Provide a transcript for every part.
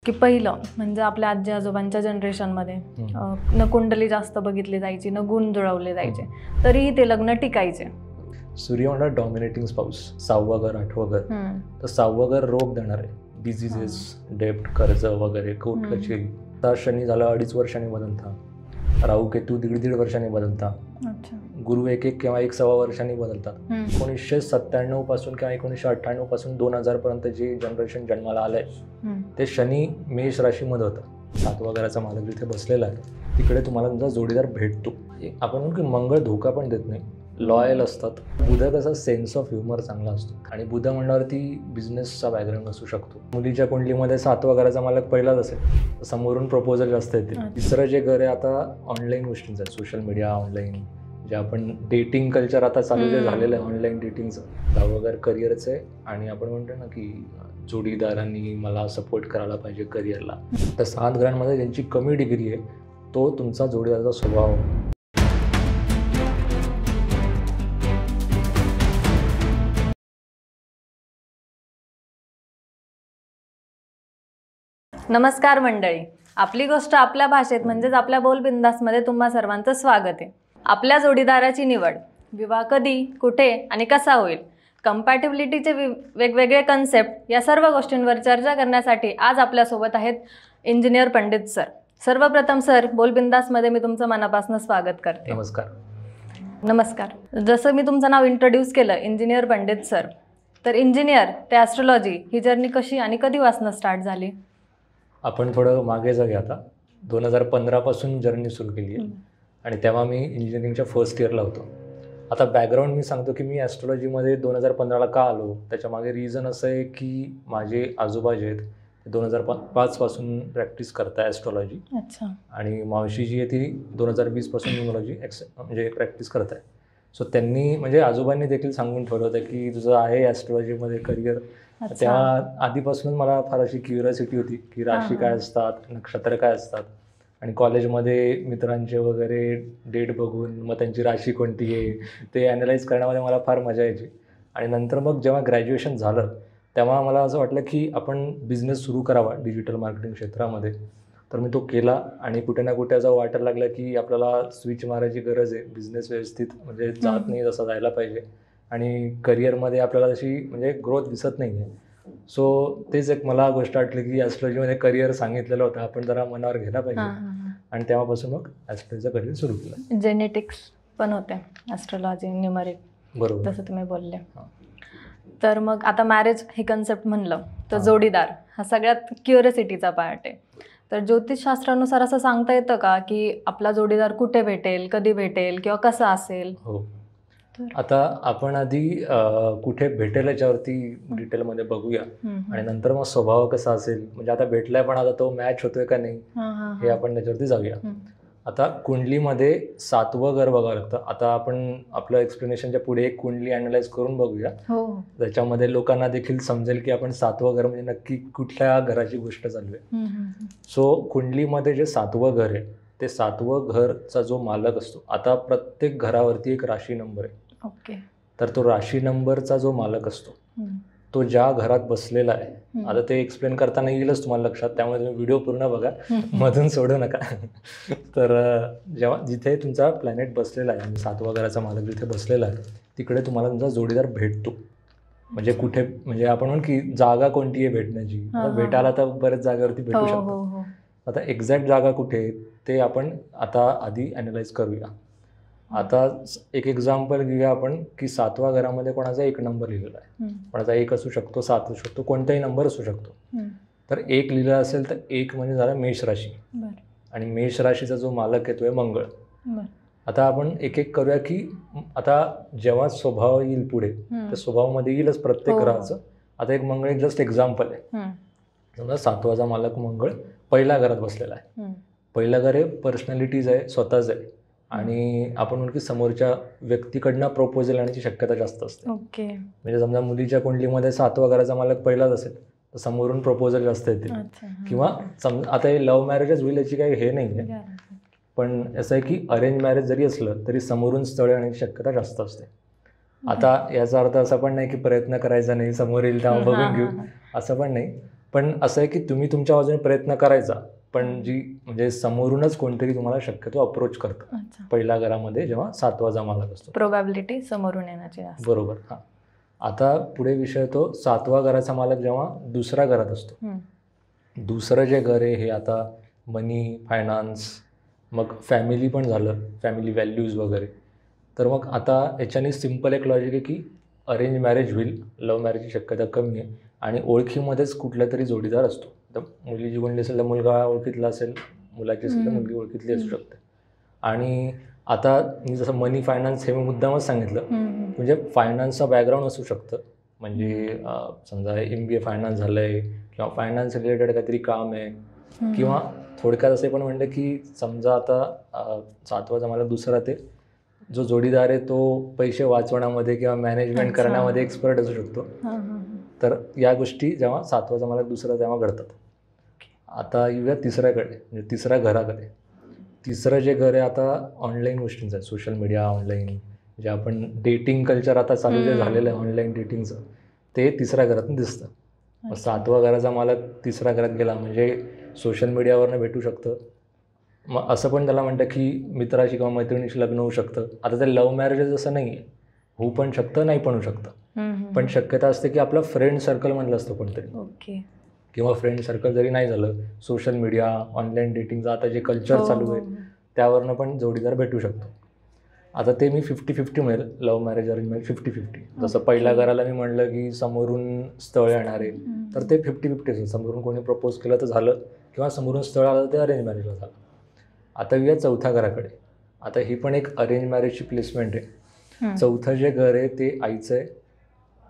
की पहिलं म्हणजे आपल्या आजी आजोबांच्या जनरेशनमध्ये न कुंडली जास्त बघितली जायची, न गुण जुळवले जायचे, तरीही ते लग्न टिकायचे. सूर्य म्हणणार डॉमिनेटिंग स्पाऊस, 6वं घर 8वं घर. तर 6वं घर रोग देणार आहे, डिझिजेस, डेप्ट, कर्ज वगैरे, कोर्ट कचेरी. आता शनी झाला 2.5 वर्षांनी बदलता, राहू केतू 1.5 वर्षांनी बदलता, गुरु 1 किंवा 1.25 वर्षांनी बदलतात. 1997 पासून किंवा 1998 पासून 2000 पर्यंत जे जनरेशन जन्माला आलंय ते शनी मेष राशीमध्ये होतं. 7व्या घराचा मालक जिथे बसलेला आहे तिकडे तुम्हाला तुमचा जोडीदार भेटतो. आपण म्हणून की मंगळ धोका पण देत नाही, लॉयल असतात. बुध कसा सेन्स ऑफ ह्युमर चांगला असतो आणि बुध म्हणल्यावरती बिझनेसचा बॅकग्राऊंड असू शकतो. मुलीच्या कुंडलीमध्ये 7व्या घराचा मालक पहिलाच असेल, समोरून प्रपोजल जास्त येते. तिसरं जे घर आहे आता ऑनलाईन गोष्टींचं आहे, सोशल मीडिया, ऑनलाईन जे आपण डेटिंग कल्चर आता चालू जे झालेलं आहे ऑनलाईन डेटिंगचं, 10वं घर करिअरचं आहे. आणि आपण म्हणतो ना की जोडीदारांनी मला सपोर्ट करायला पाहिजे करिअरला, तर 7 घरांमध्ये ज्यांची कमी डिग्री आहे तो तुमचा जोडीदाराचा स्वभाव. नमस्कार मंडळी, आपली गोष्ट आपल्या भाषेत म्हणजेच आपल्या बोलबिंदासमध्ये तुम्हा सर्वांचं स्वागत आहे. आपल्या जोडीदाराची निवड, विवाह कधी, कुठे आणि कसा होईल, कंपॅटिबिलिटीचे वेगवेगळे कन्सेप्ट, या सर्व गोष्टींवर चर्चा करण्यासाठी आज आपल्यासोबत आहेत इंजिनियर पंडित सर. सर्वप्रथम सर, बोलबिंदासमध्ये मी तुमचं मनापासून स्वागत करते. नमस्कार. नमस्कार. जसं मी तुमचं नाव इंट्रोड्यूस केलं, इंजिनियर पंडित सर, तर इंजिनियर ते ॲस्ट्रोलॉजी ही जर्नी कशी आणि कधीपासून स्टार्ट झाली? आपण थोडं मागे जाऊया. आता 2015 पासून जर्नी सुरू केली आहे आणि तेव्हा मी इंजिनिअरिंगच्या फर्स्ट इयरला होतो. आता बॅकग्राऊंड मी सांगतो की मी ॲस्ट्रोलॉजीमध्ये 2015ला का आलो, त्याच्यामागे रिझन असं आहे की माझे आजोबा जे आहेत ते 2005 पासून प्रॅक्टिस करत आहे ॲस्ट्रोलॉजी. अच्छा. आणि मावशी जी आहे ती 2020 पासून न्यूमरोलॉजी म्हणजे प्रॅक्टिस करत आहे. सो त्यांनी म्हणजे आजोबांनी देखील सांगून ठेवलं होतं की तुझं आहे ॲस्ट्रोलॉजीमध्ये करिअर. तेव्हा आधीपासूनच मला फार अशी क्युरियोसिटी होती की राशी काय असतात, नक्षत्र काय असतात, आणि कॉलेजमध्ये मित्रांचे वगैरे डेट बघून मग त्यांची राशी कोणती आहे ते ॲनालाइज करण्यामध्ये मला फार मजा यायची. आणि नंतर मग जेव्हा ग्रॅज्युएशन झालं तेव्हा मला असं वाटलं की आपण बिझनेस सुरू करावा डिजिटल मार्केटिंग क्षेत्रामध्ये. तर मी तो केला आणि कुठे ना कुठे असं वाटायला लागलं की आपल्याला स्विच मारायची गरज आहे, बिझनेस व्यवस्थित म्हणजे जात नाही जसा जायला पाहिजे आणि करिअरमध्ये आपल्याला तशी म्हणजे ग्रोथ दिसत नाही आहे. सो तेच एक मला गोष्ट वाटली की ॲस्ट्रोलॉजीमध्ये करिअर सांगितलेलं होतं, आपण जरा मनावर घ्यायला पाहिजे. आणि तेव्हापासून मग ॲस्ट्रोलॉजीचं करिअर सुरू केलं. जेनेटिक्स पण होते ॲस्ट्रोलॉजी, न्यूमरिक, बरोबर जसं तुम्ही बोलले. तर मग आता मॅरेज हे कन्सेप्ट म्हणलं तर जोडीदार हा सगळ्यात क्युरियोसिटीचा पार्ट आहे. तर ज्योतिषशास्त्रानुसार असं सांगता येतं का की आपला जोडीदार कुठे भेटेल, कधी भेटेल किंवा कसा असेल? हो. आता आपण आधी कुठे भेटेल याच्यावरती डिटेलमध्ये बघूया आणि नंतर मग स्वभाव कसा असेल, म्हणजे आता भेटलाय पण आता तो मॅच होतोय का नाही हे आपण त्याच्यावरती जाऊया. आता कुंडलीमध्ये 7वं घर बघावं लागतं. आता आपण आपलं एक्सप्लेनेशनच्या पुढे एक कुंडली ॲनालाइज करून बघूया, त्याच्यामध्ये लोकांना देखील समजेल की आपण 7वं घर म्हणजे नक्की कुठल्या घराची गोष्ट चालू आहे. सो कुंडलीमध्ये जे 7वं घर आहे ते 7वं घरचा जो मालक असतो, आता प्रत्येक घरावरती एक राशी नंबर आहे. ओके. तर तो राशी नंबरचा जो मालक असतो तो ज्या घरात बसलेला आहे, आता ते एक्सप्लेन करताना येईलच तुम्हाला लक्षात, त्यामुळे तुम्ही व्हिडिओ पूर्ण बघा, मधून सोडू नका. तर जेव्हा जिथे तुमचा प्लॅनेट बसलेला आहे, 7व्या घराचा मालक जिथे बसलेला आहे तिकडे तुम्हाला तुमचा जोडीदार भेटतो. म्हणजे कुठे म्हणजे आपण म्हणून की जागा कोणती आहे भेटण्याची, भेटायला तर बऱ्याच जागेवरती भेटू शकतो. आता एक्झॅक्ट जागा कुठे ते आपण आता आधी ॲनालाइज करूया. आता एक एक्झाम्पल घेऊया आपण की 7व्या घरामध्ये कोणाचा 1 नंबर लिहिलेला आहे, कोणाचा 1 असू शकतो, 7 असू शकतो, कोणताही नंबर असू शकतो. तर 1 लिहिलं असेल तर 1 म्हणजे झाला मेष राशी, आणि मेष राशीचा जो मालक येतोय मंगळ. आता आपण एक एक करूया की आता जेव्हा स्वभाव येईल पुढे तर स्वभावामध्ये येईलच प्रत्येक ग्रहाचं. आता एक मंगळ एक जस्ट एक्झाम्पल आहे. समजा 7वाचा मालक मंगळ पहिल्या घरात बसलेला आहे. पहिलं घर हे पर्सनॅलिटीज आहे, स्वतःच आहे, आणि आपण म्हणू की समोरच्या व्यक्तीकडनं प्रपोजल येण्याची शक्यता जास्त असते. म्हणजे समजा मुलीच्या कुंडलीमध्ये 7व्या घराचा मालक पहिलाच असेल तर समोरून प्रपोजल जास्त येते. किंवा आता हे लव्ह मॅरेजच होईल याची काही हे नाही आहे, पण असं आहे की अरेंज मॅरेज जरी असलं तरी समोरून स्थळ येण्याची शक्यता जास्त असते. आता याचा अर्थ असा पण नाही की प्रयत्न करायचा नाही, समोर येईल तेव्हा बघून घेऊ, असं पण नाही. पण असं आहे की तुम्ही तुमच्या बाजूने प्रयत्न करायचा, पण जी म्हणजे समोरूनच कोणतरी तुम्हाला शक्यतो अप्रोच करतं अच्छा. पहिल्या घरामध्ये जेव्हा 7वा मालक असतो. प्रोबॅबिलिटी समोरून येण्याची जास्त. बरोबर. हां, आता पुढे विषय तो 7वा घराचा मालक जेव्हा दुसऱ्या घरात असतो. दुसरं जे घर आहे हे आता मनी, फायनान्स, मग फॅमिली पण झालं, फॅमिली व्हॅल्यूज वगैरे. तर मग आता याच्याने सिम्पल एक लॉजिक आहे की अरेंज मॅरेज होईल, लव्ह मॅरेजची शक्यता कमी आहे आणि ओळखीमध्येच कुठला तरी जोडीदार असतो. तर मुलीची कोणली असेल तर मुलगा ओळखीतला असेल, मुलाची असेल तर मुलगी ओळखीतली असू शकते. आणि आता मी जसं मनी फायनान्स हे मी मुद्दामच सांगितलं, म्हणजे फायनान्सचं बॅकग्राऊंड असू शकतं, म्हणजे समजा MBA फायनान्स झालं आहे किंवा फायनान्स रिलेटेड काहीतरी काम आहे, किंवा थोडक्यात असे पण म्हणलं की समजा आता 7वा मला दुसरा ते जो जोडीदार आहे तो पैसे वाचवण्यामध्ये किंवा मॅनेजमेंट करण्यामध्ये एक्सपर्ट असू शकतो. तर या गोष्टी जेव्हा 7वा मला दुसरा तेव्हा घडतात. आता येऊया तिसऱ्याकडे, म्हणजे तिसऱ्या घराकडे. तिसरं जे घर आहे आता ऑनलाईन गोष्टींचं आहे, सोशल मीडिया, ऑनलाईन जे आपण डेटिंग कल्चर आता चालू जे झालेलं आहे ऑनलाईन डेटिंगचं, ते तिसऱ्या घरातून दिसतं. मग 7वा घराचा मालक तिसऱ्या घरात गेला म्हणजे सोशल मीडियावरनं भेटू शकतं. मग असं पण त्याला म्हणतं की मित्राशी किंवा मैत्रिणीशी लग्न होऊ शकतं. आता ते लव्ह मॅरेजेस असं नाही आहे, होऊ पण शकतं, नाही पण होऊ शकतं. पण शक्यता असते की आपलं फ्रेंड सर्कलमधलं असतं कोणतरी, किंवा फ्रेंड सर्कल जरी नाही झालं, सोशल मीडिया, ऑनलाईन डेटिंगचं आता जे कल्चर चालू आहे त्यावरनं पण जोडीदार भेटू शकतो. आता ते मी 50-50 मिळेल, लव्ह मॅरेज अरेंज मॅरेज 50-50. जसं पहिल्या घराला मी म्हणलं की समोरून स्थळ येणार आहे, तर ते 50-50 असेल. समोरून कोणी प्रपोज केलं तर झालं, किंवा समोरून स्थळ आलं तर ते अरेंज मॅरेजला झालं. आता येऊया चौथ्या घराकडे. आता ही पण एक अरेंज मॅरेजची प्लेसमेंट आहे. चौथं जे घर आहे ते आईचं आहे.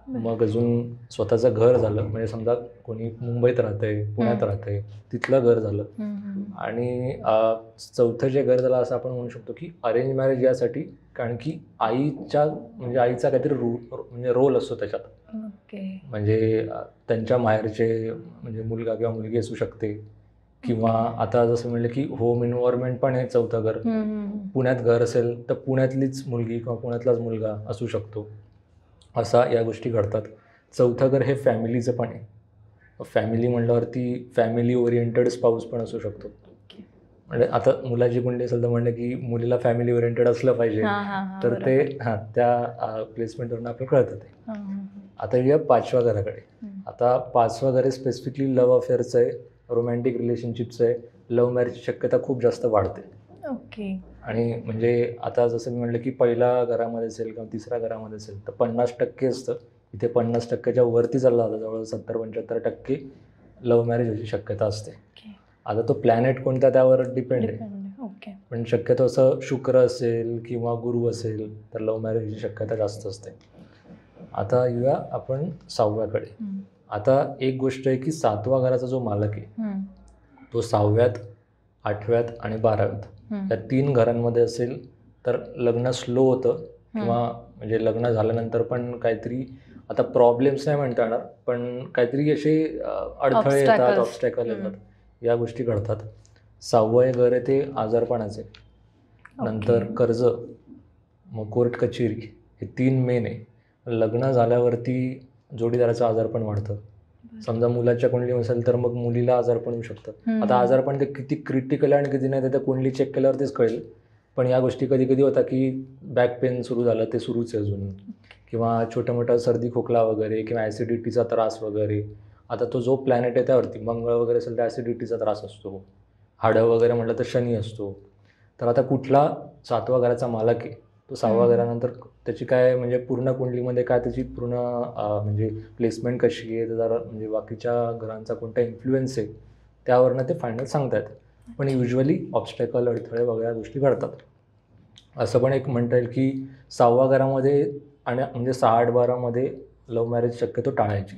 मग अजून स्वतःचं घर झालं, म्हणजे समजा कोणी मुंबईत राहतंय, पुण्यात राहतंय, तिथलं घर झालं. आणि चौथं जे घर झालं असं आपण म्हणू शकतो की अरेंज मॅरेज यासाठी, कारण की आईचा काहीतरी म्हणजे रोल असतो त्याच्यात. म्हणजे त्यांच्या माहेरचे म्हणजे मुलगा किंवा मुलगी असू शकते, किंवा आता जसं म्हणलं की होम एन्व्हायरमेंट पण आहे चौथं घर. पुण्यात घर असेल तर पुण्यातलीच मुलगी किंवा पुण्यातलाच मुलगा असू शकतो. असा या गोष्टी घडतात. चौथं घर हे फॅमिलीचं पण आहे. फॅमिली म्हटल्यावरती फॅमिली ओरिएंटेड स्पाऊस पण असू शकतो. म्हणजे आता मुलाची कुंडली असेल तर म्हणलं की मुलीला फॅमिली ओरिएंटेड असलं पाहिजे, तर ते त्या प्लेसमेंटवरून आपल्याला कळतं ते. आता येऊया 5व्या घराकडे. आता 5वं घर हे स्पेसिफिकली लव्ह अफेअरचं आहे, रोमॅन्टिक रिलेशनशिपचं आहे. लव्ह मॅरेजची शक्यता खूप जास्त वाढते. आणि म्हणजे आता जसं मी म्हटलं की पहिल्या घरामध्ये असेल किंवा तिसऱ्या घरामध्ये असेल तर 50% असतं, इथे 50%च्या वरती चालला जातं, जवळ 70-75% लव्ह मॅरेज व्हायची शक्यता असते. आता तो प्लॅनेट कोणता त्यावर डिपेंड आहे, पण शक्यतो असं शुक्र असेल किंवा गुरु असेल तर लव्ह मॅरेजची शक्यता जास्त असते. आता येऊया आपण 6व्याकडे. आता एक गोष्ट आहे की 7वा घराचा जो मालक आहे तो 6व्यात, 8व्यात आणि 12व्यात या 3 घरांमध्ये असेल तर लग्न स्लो होतं, किंवा म्हणजे लग्न झाल्यानंतर पण काहीतरी आता प्रॉब्लेम्स नाही म्हणता येणार, पण काहीतरी असे अडथळे येतात, ऑब्स्टॅकल येतात, या गोष्टी घडतात. 6वं घर आहे ते आजारपणाचे, नंतर कर्ज, मग कोर्ट कचेरी, हे 3 मेन आहे. लग्न झाल्यावरती जोडीदाराचं आजारपण वाढतं. समजा मुलाच्या कुंडली असेल तर मग मुलीला आजारपण होऊ शकतं. आता आजारपण ते किती क्रिटिकल आहे आणि किती नाही ते त्या कुंडली चेक केल्यावरतीच कळेल. पण या गोष्टी कधी कधी होतात की बॅक पेन सुरू झालं, ते सुरूच आहे अजून, किंवा छोटं मोठं सर्दी खोकला वगैरे, किंवा ॲसिडिटीचा त्रास वगैरे. आता तो जो प्लॅनेट आहे त्यावरती मंगळ वगैरे असेल तर ॲसिडिटीचा त्रास असतो, हाडं वगैरे म्हटलं तर शनी असतो. तर आता कुठला 7वा घराचा मालक आहे तो 6व्या घरानंतर त्याची काय म्हणजे पूर्ण कुंडलीमध्ये काय त्याची पूर्ण म्हणजे प्लेसमेंट कशी आहे, जरा म्हणजे बाकीच्या घरांचा कोणता इन्फ्लुएन्स आहे त्यावरनं ते फायनल सांगता येतं. पण युजली ऑब्स्टॅकल, अडथळे वगैरे गोष्टी घडतात. असं पण एक म्हणता येईल की 6व्या घरामध्ये आणि म्हणजे 6-8-12मध्ये लव्ह मॅरेज शक्यतो टाळायची.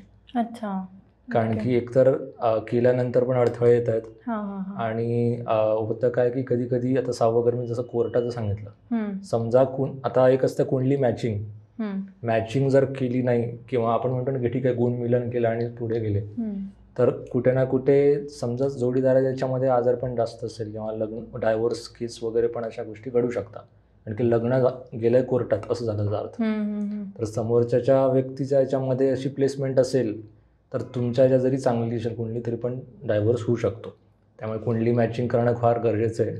कारण की एकतर केल्यानंतर पण अडथळे येत आहेत, आणि होतं काय की कधी कधी आता 6वं घर मी जसं कोर्टाचं सांगितलं, समजा आता एक असतं कुंडली मॅचिंग जर केली नाही, किंवा आपण म्हणतो ना की ठीक आहे गुण मिलन केलं आणि पुढे गेले, तर कुठे ना कुठे समजा जोडीदाराच्या याच्यामध्ये आजारपण जास्त असेल किंवा लग्न डायव्होर्स केस वगैरे पण अशा गोष्टी घडू शकतात. आणि की लग्न गेलंय कोर्टात असं झालं अर्थ. तर समोरच्या व्यक्तीच्या याच्यामध्ये अशी प्लेसमेंट असेल तर तुमच्या ज्या जरी चांगली असेल कुंडली तरी पण डायव्हर्स होऊ शकतो. त्यामुळे कुंडली मॅचिंग करणं फार गरजेचं आहे,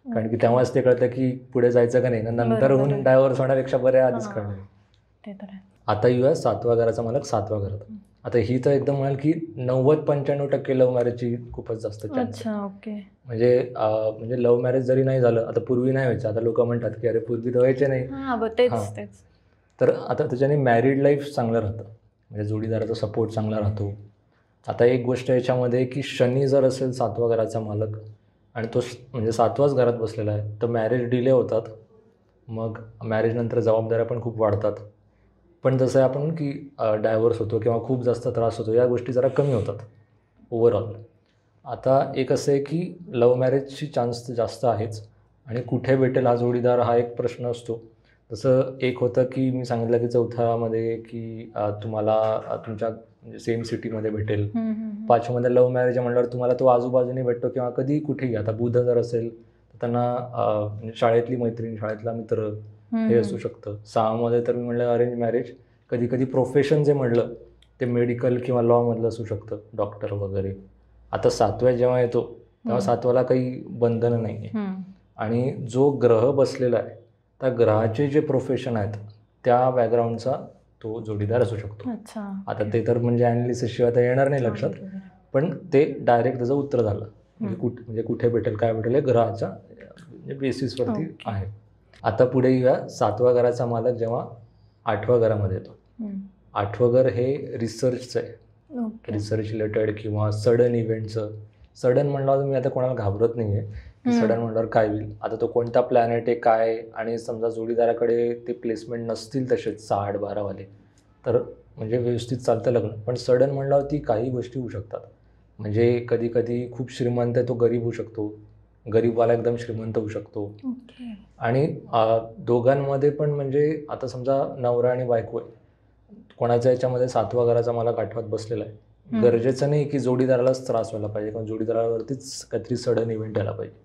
कारण की तेव्हाच ते कळतं की पुढे जायचं का नाही. नंतर बरोबर होऊन आहे. डायव्हर्स होण्यापेक्षा बरे आधीच हां. कळणार. ते तर आहे. आता येऊया 7व्या घराचा मालक 7व्या घरात. आता ही तर एकदम म्हणाल की 90-95% लव्ह मॅरेजची खूपच जास्त चान्स आहे. अच्छा, ओके. म्हणजे लव्ह मॅरेज जरी नाही झालं, आता पूर्वी नाही व्हायचं, आता लोक म्हणतात की अरे पूर्वी तर व्हायचे नाही. हां, हां. तेच. तर आता त्याच्याने मॅरिड लाईफ चांगलं राहतं, म्हणजे जोडीदाराचा सपोर्ट चांगला राहतो. आता एक गोष्ट याच्यामध्ये की शनी जर असेल 7व्या घराचा मालक आणि तो म्हणजे 7व्याच घरात बसलेला आहे, तर मॅरेज डिले होतात. मग मॅरेजनंतर जबाबदाऱ्या पण खूप वाढतात. पण जसं आहे आपण की डायव्हर्स होतो किंवा खूप जास्त त्रास होतो, या गोष्टी जरा कमी होतात ओव्हरऑल. आता एक असं आहे की लव्ह मॅरेजची चान्स तर जास्त आहेच, आणि कुठे भेटेल हा जोडीदार हा एक प्रश्न असतो. जसं एक होतं की मी सांगितलं की 4थ्यामध्ये की तुम्हाला तुमच्या म्हणजे सेम सिटीमध्ये भेटेल. 5मध्ये लव्ह मॅरेज म्हटल्यावर तुम्हाला तो आजूबाजूने भेटतो किंवा कधीही कुठेही. आता बुध जर असेल तर त्यांना म्हणजे शाळेतली मैत्रीण, शाळेतला मित्र हे असू शकतं. 6मध्ये तर मी म्हटलं अरेंज मॅरेज. कधी कधी प्रोफेशन जे म्हटलं ते मेडिकल किंवा लॉमधलं असू शकतं, डॉक्टर वगैरे. आता 7व्या जेव्हा येतो तेव्हा 7व्याला काही बंधनं नाही आहे, आणि जो ग्रह बसलेला आहे त्या ग्रहाचे जे प्रोफेशन आहेत त्या बॅकग्राऊंडचा तो जोडीदार असू शकतो. अच्छा. आता ते तर म्हणजे ॲनालिसिसशिवाय आता येणार नाही लक्षात, पण ते डायरेक्ट त्याचं उत्तर झालं. म्हणजे कुठे भेटेल काय भेटेल हे ग्रहाच्या म्हणजे बेसिसवरती ओके. आहे. आता पुढे येऊया 7व्या घराचा मालक जेव्हा 8व्या घरामध्ये येतो. 8वं घर हे रिसर्चचं आहे, ओके. रिसर्च रिलेटेड किंवा सडन इव्हेंटचं. सडन म्हणल्यावर मी आता कोणाला घाबरत नाही आहे की सडन म्हणल्यावर काय होईल. आता तो कोणता प्लॅनेट आहे काय, आणि समजा जोडीदाराकडे ते प्लेसमेंट नसतील तसेच 6-8-12वाले, तर म्हणजे व्यवस्थित चालतं लग्न. पण सडन म्हणल्यावरती काही गोष्टी होऊ शकतात. म्हणजे कधी कधी खूप श्रीमंत आहे तो गरीब होऊ शकतो, गरीबवाला एकदम श्रीमंत होऊ शकतो. ओके. आणि दोघांमध्ये पण म्हणजे आता समजा नवरा आणि बायको आहे, कोणाच्या याच्यामध्ये 7व्या घराचा मालक 8व्यात बसलेला आहे. गरजेचं नाही की जोडीदारालाच त्रास व्हायला पाहिजे किंवा जोडीदारावरतीच काहीतरी सडन इव्हेंट यायला पाहिजे.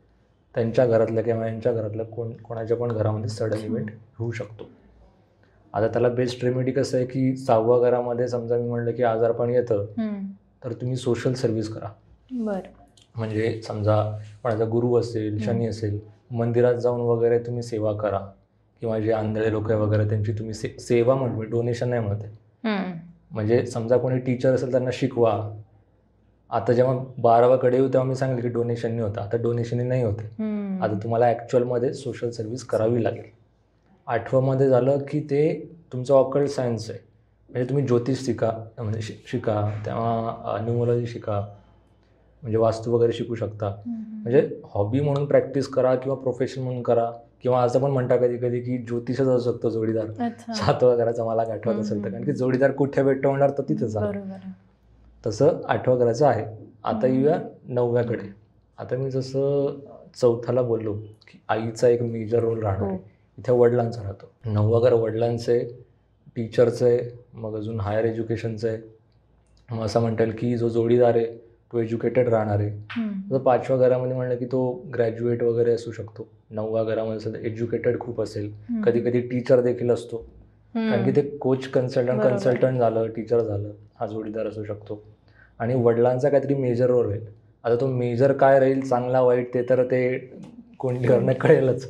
त्यांच्या घरातलं किंवा यांच्या घरातलं कोणाच्या पण घरामध्ये सडन इव्हेंट होऊ शकतो. आता त्याला बेस्ट रेमेडी कसं आहे की 6व्या घरामध्ये समजा मी म्हणलं की आजारपण येतं, तर तुम्ही सोशल सर्व्हिस करा. बरं. म्हणजे समजा कोणाचा गुरु असेल, शनी असेल, मंदिरात जाऊन वगैरे तुम्ही सेवा करा, किंवा जे आंधळे लोक वगैरे त्यांची तुम्ही सेवा म्हणतो, डोनेशन नाही म्हणते. म्हणजे समजा कोणी टीचर असेल त्यांना शिकवा. आता जेव्हा 12वाकडे येऊ तेव्हा मी सांगितलं की डोनेशननी होतं, आता डोनेशननी नाही होते. आता तुम्हाला ॲक्च्युअलमध्ये सोशल सर्व्हिस करावी लागेल. 8वमध्ये झालं की ते तुमचं ऑकल्ट सायन्स आहे, म्हणजे तुम्ही ज्योतिष म्हणजे शिका, तेव्हा न्यूमरोलॉजी शिका, म्हणजे वास्तू वगैरे शिकू शकता. म्हणजे हॉबी म्हणून प्रॅक्टिस करा किंवा प्रोफेशन म्हणून करा, किंवा असं पण म्हणता कधी कधी की ज्योतिषच असू शकतो जोडीदार. 7व्या घराचा मला आठवत असेल तर, कारण की जोडीदार कुठे भेटतो म्हणणार तर तिथेच झालं. तसं 8व्या घराचं आहे. आता येऊया 9व्याकडे. आता मी जसं 4थ्याला बोललो की आईचा एक मेजर रोल राहणार आहे, इथे वडिलांचा राहतो. 9वं घर वडिलांचं आहे, टीचरचं आहे, मग अजून हायर एज्युकेशनचं आहे. मग असं म्हणता येईल की जो जोडीदार आहे तो एज्युकेटेड राहणार आहे. तर 5व्या घरामध्ये म्हणलं की तो ग्रॅज्युएट वगैरे असू शकतो. 9व्या घरामध्ये सुद्धा एज्युकेटेड खूप असेल, कधी कधी टीचर देखील असतो, कारण की ते कोच कन्सल्टंट झालं, टीचर झालं, हा जोडीदार असू शकतो. आणि वडिलांचा काहीतरी मेजर रोल राहील. आता तो मेजर काय राहील, चांगला वाईट, ते तर ते कोणीकडनं कळेलच,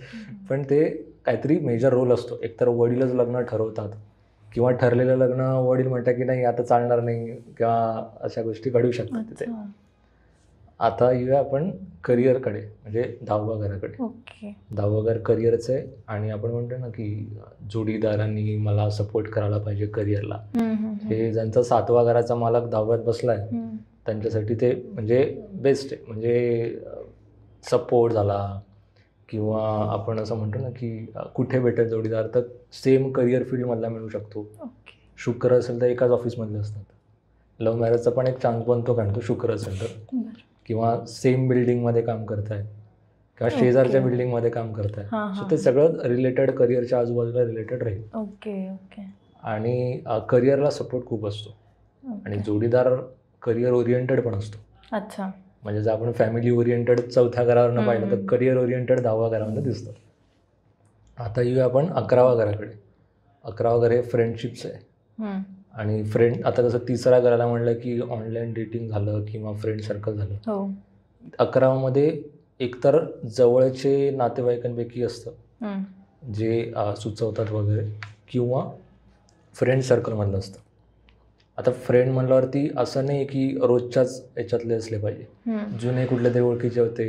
पण ते काहीतरी मेजर रोल असतो. एकतर वडीलच लग्न ठरवतात, किंवा ठरलेलं लग्न वडील म्हणतात की नाही आता चालणार नाही, किंवा अशा गोष्टी घडू शकतात तिथे. आता येऊया आपण करिअरकडे, म्हणजे 10व्या घराकडे. 10वं घर करिअरचं आहे, आणि आपण म्हणतो ना की जोडीदारांनी मला सपोर्ट करायला पाहिजे करिअरला. हे ज्यांचा 7व्या घराचा मालक 10व्यात बसला आहे त्यांच्यासाठी ते म्हणजे बेस्ट आहे. म्हणजे सपोर्ट झाला, किंवा आपण असं म्हणतो ना की कुठे भेटेल जोडीदार, तर सेम करिअर फील्डमधला मिळू शकतो. शुक्र असेल तर एकाच ऑफिसमधले असतात. लव्ह मॅरेजचा पण एक चान्स बनतो, कारण तो शुक्र असेल तर, किंवा सेम बिल्डिंगमध्ये काम करताय किंवा शेजारच्या बिल्डिंगमध्ये काम करताय. सो ते सगळं रिलेटेड, करिअरच्या आजूबाजूला रिलेटेड राहील. आणि करिअरला सपोर्ट खूप असतो, आणि जोडीदार करिअर ओरिएंटेड पण असतो. म्हणजे जर आपण फॅमिली ओरिएंटेड 4थ्या घरावरनं पाहिलं तर करिअर ओरिएंटेड 10व्या घरामध्ये दिसतं. आता येऊया आपण 11व्या घराकडे. 11वं घर हे फ्रेंडशिपचं आहे. आणि फ्रेंड, आता कसं तिसरा घराला म्हणलं की ऑनलाईन डेटिंग झालं किंवा फ्रेंड सर्कल झालं. हो. 11मध्ये एकतर जवळचे नातेवाईकांपैकी असतं हम्म. जे सुचवतात वगैरे, किंवा फ्रेंड सर्कलमधलं असतं. आता फ्रेंड म्हणल्यावरती असं नाही की रोजच्याच याच्यातले असले पाहिजे, हम्म. जुने कुठले तरी ओळखीचे होते.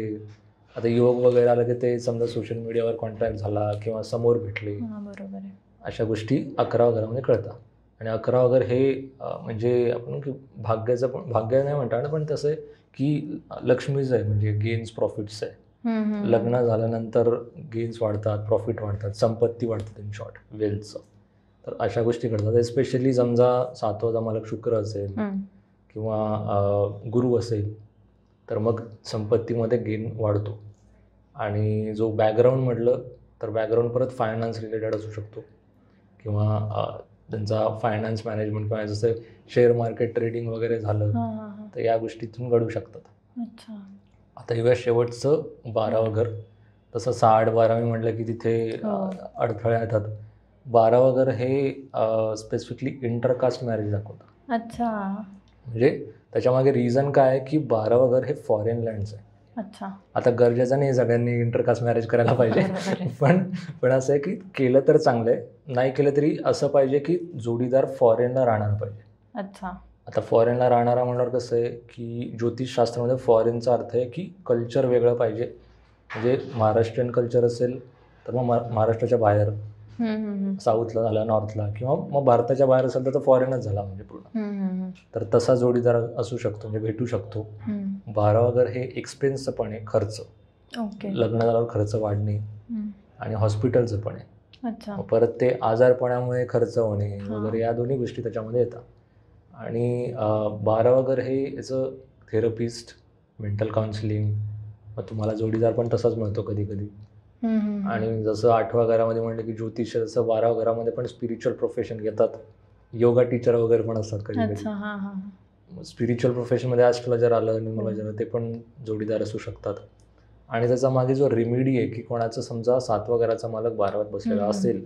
आता युवक वगैरे आलं की ते समजा सोशल मीडियावर कॉन्टॅक्ट झाला किंवा समोर भेटले, हा, बरोबर आहे. अशा गोष्टी 11व्या घरामध्ये कळतात. आणि 11वं घर हे म्हणजे आपण की भाग्याचं पण, भाग्य नाही म्हणता पण तसं आहे की लक्ष्मीचं आहे, म्हणजे गेन्स प्रॉफिट्स आहे. लग्न झाल्यानंतर गेन्स वाढतात, प्रॉफिट वाढतात, संपत्ती वाढतात, इन शॉर्ट वेल्थचं. तर अशा गोष्टी घडतात. एस्पेशली समजा 7वा मालक शुक्र असेल किंवा गुरु असेल तर मग संपत्तीमध्ये गेन वाढतो. आणि जो बॅकग्राऊंड म्हटलं तर बॅकग्राऊंड परत फायनान्स रिलेटेड असू शकतो किंवा त्यांचा फायनान्स मॅनेजमेंट किंवा जसं शेअर मार्केट ट्रेडिंग वगैरे झालं तर या गोष्टीतून घडू शकतात. अच्छा. आता येऊया शेवटचं 12वं घर. तसं 6-8-12 म्हटलं की तिथे अडथळे येतात. 12वं घर हे स्पेसिफिकली इंटरकास्ट मॅरेज दाखवतं. अच्छा. म्हणजे त्याच्यामागे रिझन काय आहे की 12वं घर हे फॉरेन लँड्स आहे. अच्छा. आता गरजेचं नाही सगळ्यांनी इंटरकास्ट मॅरेज करायला पाहिजे, पण असं आहे की केलं तर चांगलं आहे, नाही केलं तरी असं पाहिजे की जोडीदार फॉरेनला राहणार पाहिजे. अच्छा. आता फॉरेनला राहणारा म्हणल्यावर कसं आहे की ज्योतिषशास्त्रामध्ये फॉरेनचा अर्थ आहे की कल्चर वेगळं पाहिजे. म्हणजे महाराष्ट्रीयन कल्चर असेल तर मग महाराष्ट्राच्या बाहेर, साऊथला झाला, नॉर्थला, किंवा मग भारताच्या बाहेर असेल तर फॉरेनच झाला म्हणजे पूर्ण. तर तसा जोडीदार असू शकतो, म्हणजे भेटू शकतो. 12वं घर हे एक्सपेन्सचं पण आहे, खर्च, लग्न झाल्यावर खर्च वाढणे आणि हॉस्पिटलचं पण आहे. अच्छा. परत ते आजारपणामुळे खर्च होणे वगैरे या दोन्ही गोष्टी त्याच्यामध्ये येतात. आणि 12वं घर हे याचं थेरपिस्ट, मेंटल काउन्सिलिंग, मग तुम्हाला जोडीदार पण तसाच मिळतो कधी कधी. आणि जसं 8व्या घरामध्ये म्हणलं की ज्योतिष, जसं 12व्या घरामध्ये पण स्पिरिच्युअल प्रोफेशन घेतात, योगा टीचर वगैरे पण असतात कधी कधी. स्पिरिच्युअल प्रोफेशनमध्ये ॲस्ट्रोलॉजर आलं, न्यूमरोलॉजर आलं, ते पण जोडीदार असू शकतात. आणि त्याचा मागे जो रेमेडी आहे की कोणाचं समजा 7व्या घराचा मालक 12व्यात बसलेला असेल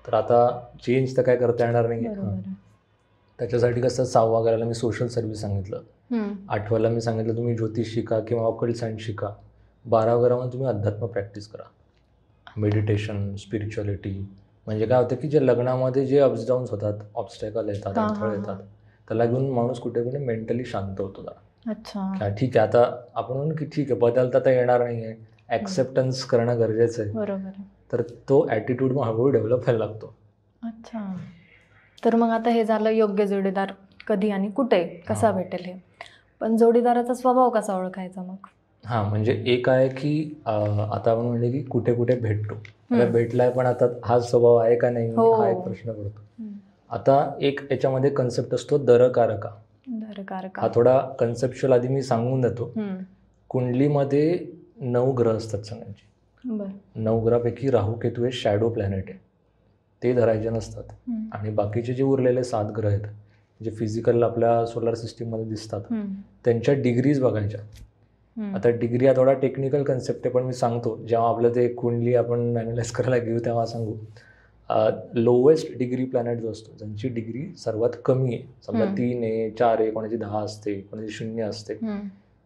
तर आता चेंज तर काय करता येणार नाही. त्याच्यासाठी कसं 6व्या घराला मी सोशल सर्व्हिस सांगितलं, 8व्याला मी सांगितलं तुम्ही ज्योतिष शिका किंवा ऑकल्ट सायन्स शिका, 12व्या घरामध्ये तुम्ही अध्यात्म प्रॅक्टिस करा, मेडिटेशन, स्पिरिच्युअलिटी. म्हणजे काय होतं की जे लग्नामध्ये जे अप्स डाऊन्स होतात, ऑब्स्टॅकल येतात, अडथळे येतात, त्याला घेऊन माणूस कुठे कुठे मेंटली शांत होतो जरा. अच्छा. ठीक आहे, आता आपण म्हणून की ठीक आहे बदलता तर येणार नाही आहे, ॲक्सेप्टन्स करणं गरजेचं आहे. बरोबर. तर तो ॲटिट्यूड मग हळूहळू डेव्हलप व्हायला लागतो. अच्छा. तर मग आता हे झालं योग्य जोडीदार कधी आणि कुठे कसा भेटेल हे, पण जोडीदाराचा स्वभाव कसा ओळखायचा मग? म्हणजे एक आहे की आता आपण म्हणले की कुठे कुठे भेटतो, भेटलाय पण आता हा स्वभाव आहे का नाही हा एक प्रश्न पडतो. आता एक याच्यामध्ये कन्सेप्ट असतो दरकारका. हा थोडा कन्सेप्च्युअल आधी मी सांगून देतो. कुंडलीमध्ये 9 ग्रह असतात सगळ्यांचे. 9 ग्रहापैकी राहू केतू हे शॅडो प्लॅनेट आहे, ते धरायचे नसतात. आणि बाकीचे जे उरलेले 7 ग्रह आहेत जे फिजिकल आपल्या सोलर सिस्टीममध्ये दिसतात त्यांच्या डिग्रीज बघायच्या. आता डिग्री हा थोडा टेक्निकल कन्सेप्ट आहे, पण मी सांगतो जेव्हा आपलं ते कुंडली आपण ॲनालाइज करायला घेऊ तेव्हा सांगू. लोवेस्ट डिग्री प्लॅनेट जो असतो, ज्यांची डिग्री सर्वात कमी आहे, समजा 3 आहे, 4 आहे, कोणाची 10 असते, कोणाची 0 असते,